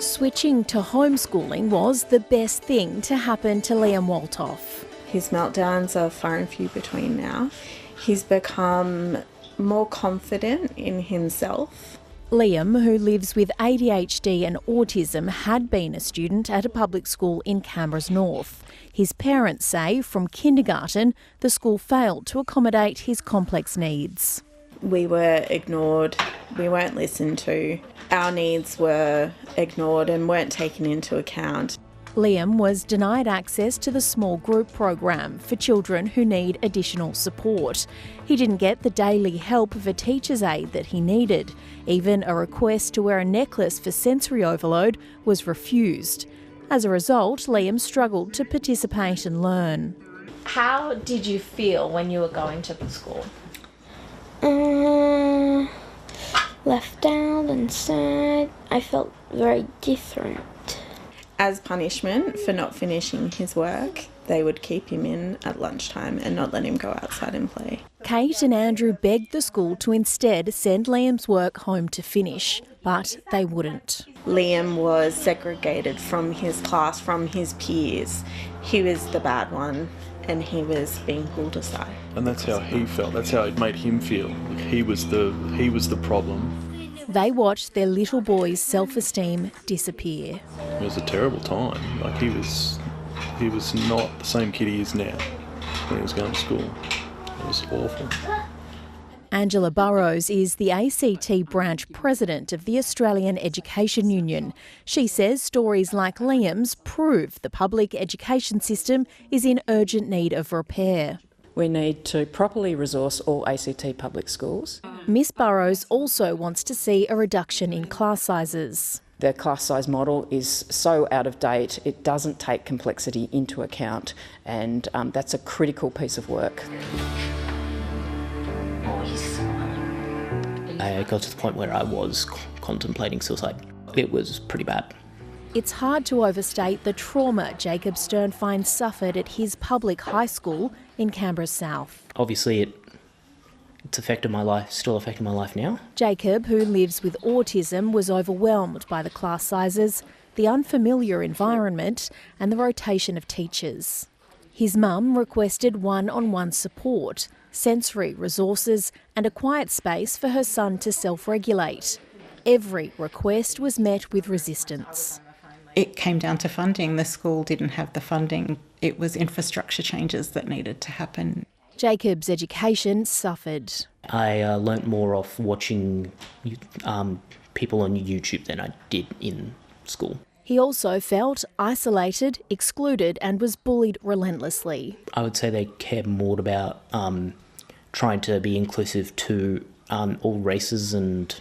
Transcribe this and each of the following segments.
Switching to homeschooling was the best thing to happen to Liam Waltoff. His meltdowns are far and few between now. He's become more confident in himself. Liam, who lives with ADHD and autism, had been a student at a public school in Canberra's north. His parents say from kindergarten, the school failed to accommodate his complex needs. We were ignored, we weren't listened to. Our needs were ignored and weren't taken into account. Liam was denied access to the small group program for children who need additional support. He didn't get the daily help of a teacher's aide that he needed. Even a request to wear a necklace for sensory overload was refused. As a result, Liam struggled to participate and learn. How did you feel when you were going to the school? Left out and sad. I felt very different. As punishment for not finishing his work, they would keep him in at lunchtime and not let him go outside and play. Kate and Andrew begged the school to instead send Liam's work home to finish, but they wouldn't. Liam was segregated from his class, from his peers. He was the bad one and he was being pulled aside. And that's how he felt, that's how it made him feel. Like he was the problem. They watched their little boy's self-esteem disappear. It was a terrible time. Like he was not the same kid he is now when he was going to school. It was awful. Angela Burrows is the ACT branch president of the Australian Education Union. She says stories like Liam's prove the public education system is in urgent need of repair. We need to properly resource all ACT public schools. Miss Burrows also wants to see a reduction in class sizes. The class size model is so out of date, it doesn't take complexity into account, and that's a critical piece of work. I got to the point where I was contemplating suicide. It was pretty bad. It's hard to overstate the trauma Jacob Sternfine suffered at his public high school in Canberra South. Obviously, it's affected my life, still affecting my life now. Jacob, who lives with autism, was overwhelmed by the class sizes, the unfamiliar environment and the rotation of teachers. His mum requested one-on-one support, sensory resources and a quiet space for her son to self-regulate. Every request was met with resistance. It came down to funding. The school didn't have the funding. It was infrastructure changes that needed to happen. Jacob's education suffered. I learnt more off watching people on YouTube than I did in school. He also felt isolated, excluded and was bullied relentlessly. I would say they cared more about trying to be inclusive to all races and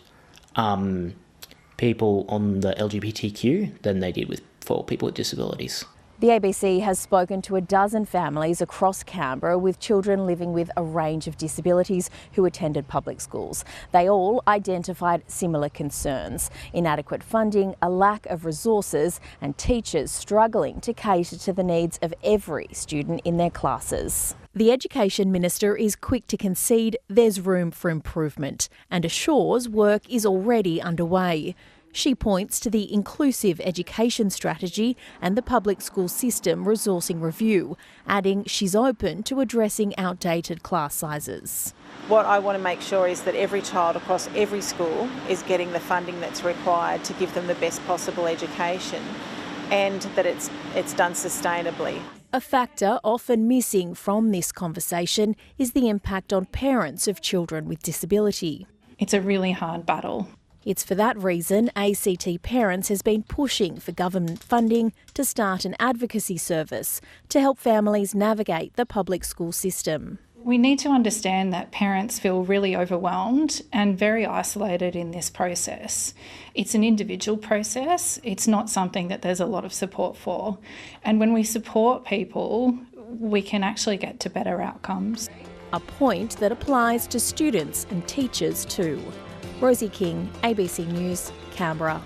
people on the LGBTQ than they did for people with disabilities. The ABC has spoken to a dozen families across Canberra with children living with a range of disabilities who attended public schools. They all identified similar concerns: inadequate funding, a lack of resources and teachers struggling to cater to the needs of every student in their classes. The Education Minister is quick to concede there's room for improvement and assures work is already underway. She points to the inclusive education strategy and the public school system resourcing review, adding she's open to addressing outdated class sizes. What I want to make sure is that every child across every school is getting the funding that's required to give them the best possible education, and that it's done sustainably. A factor often missing from this conversation is the impact on parents of children with disability. It's a really hard battle. It's for that reason ACT Parents has been pushing for government funding to start an advocacy service to help families navigate the public school system. We need to understand that parents feel really overwhelmed and very isolated in this process. It's an individual process. It's not something that there's a lot of support for. And when we support people, we can actually get to better outcomes. A point that applies to students and teachers too. Rosie King, ABC News, Canberra.